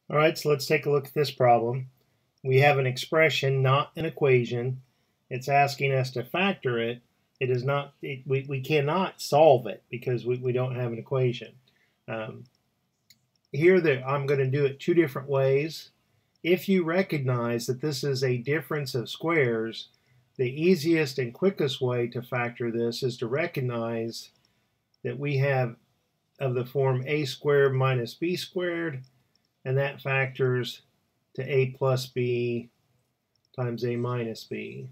All right, so let's take a look at this problem. We have an expression, not an equation. It's asking us to factor it. It is not. We cannot solve it because we don't have an equation. Um, Here, I'm going to do it two different ways. If you recognize that this is a difference of squares, the easiest and quickest way to factor this is to recognize that we have of the form a squared minus b squared, and that factors to a plus b times a minus b.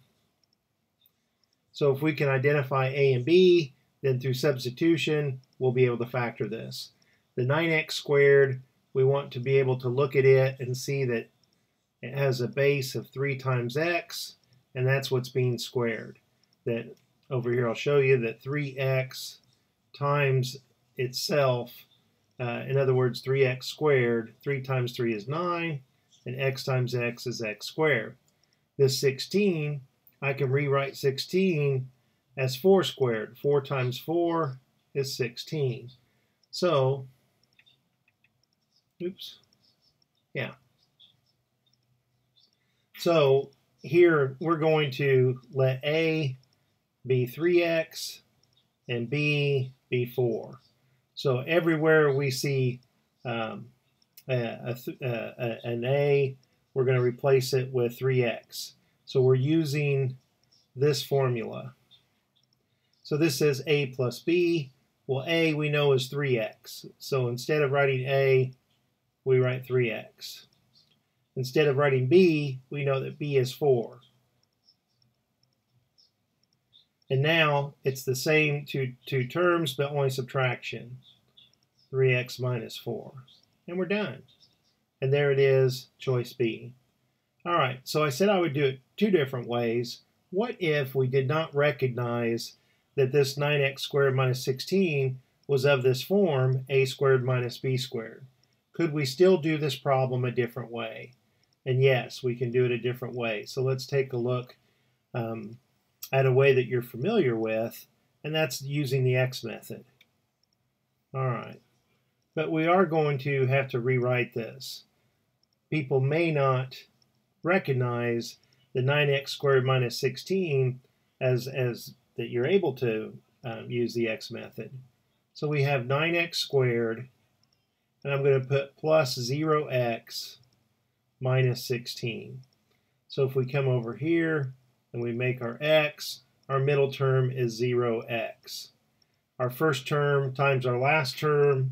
So if we can identify a and b, then through substitution, we'll be able to factor this. The 9x squared, we want to be able to look at it and see that it has a base of 3 times x, and that's what's being squared. That over here, I'll show you that 3x times itself, in other words, 3x squared, 3 times 3 is 9, and x times x is x squared. This 16, I can rewrite 16 as 4 squared. 4 times 4 is 16. So, So here we're going to let A be 3x and B be 4. So everywhere we see an A, we're going to replace it with 3x. So we're using this formula. So this says A plus B. Well, A we know is 3x. So instead of writing A, we write 3x. Instead of writing B, we know that B is 4. And now it's the same two terms, but only subtraction. 3x minus 4. And we're done. And there it is, choice B. All right, so I said I would do it two different ways. What if we did not recognize that this 9x squared minus 16 was of this form, a squared minus b squared? Could we still do this problem a different way? And yes, we can do it a different way. So let's take a look at a way that you're familiar with, and that's using the x method. All right, but we are going to have to rewrite this. People may not recognize the 9x squared minus 16 as that you're able to use the x method. So we have 9x squared, and I'm going to put plus 0x minus 16. So if we come over here and we make our x, our middle term is 0x. Our first term times our last term,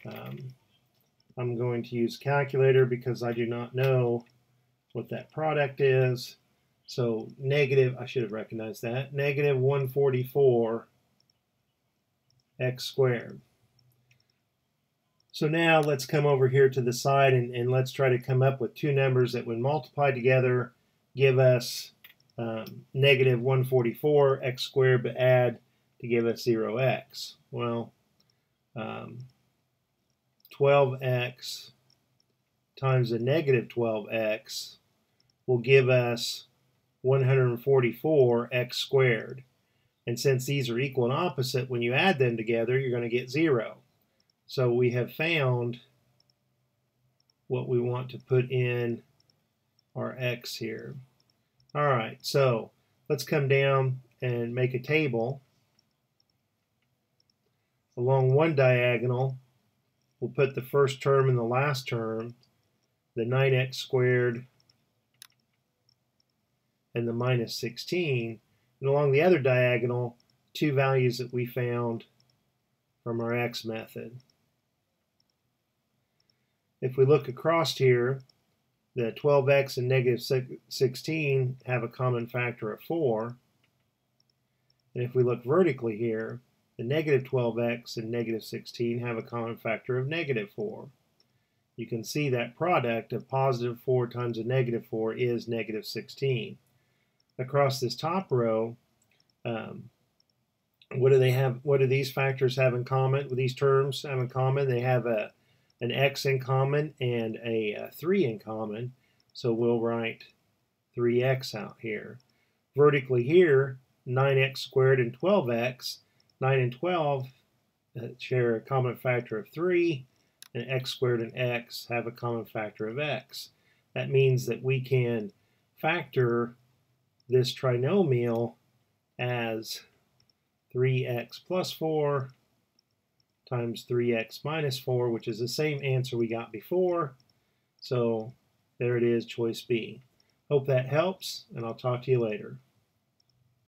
I'm going to use calculator because I do not know what that product is. So negative, I should have recognized that, negative 144 x squared. So now let's come over here to the side and let's try to come up with two numbers that when multiplied together give us negative 144 x squared, but add to give us 0x. Well, 12x times a negative 12x will give us 144 x squared. And since these are equal and opposite, when you add them together, you're going to get 0. So we have found what we want to put in our x here. All right, so let's come down and make a table. Along one diagonal, we'll put the first term and the last term, the 9x squared and the minus 16. And along the other diagonal, two values that we found from our x method. If we look across here, the 12x and negative 16 have a common factor of 4. And if we look vertically here, the negative 12x and negative 16 have a common factor of negative 4. You can see that product of positive 4 times a negative 4 is negative 16. Across this top row, what do they have? What do these factors have in common? With these terms have in common? They have an x in common and a 3 in common. So we'll write 3x out here. Vertically here, 9x squared and 12x. 9 and 12 share a common factor of 3. and x squared and x have a common factor of x. That means that we can factor this trinomial as 3x plus 4 times 3x minus 4, which is the same answer we got before. So there it is, choice B. Hope that helps, and I'll talk to you later.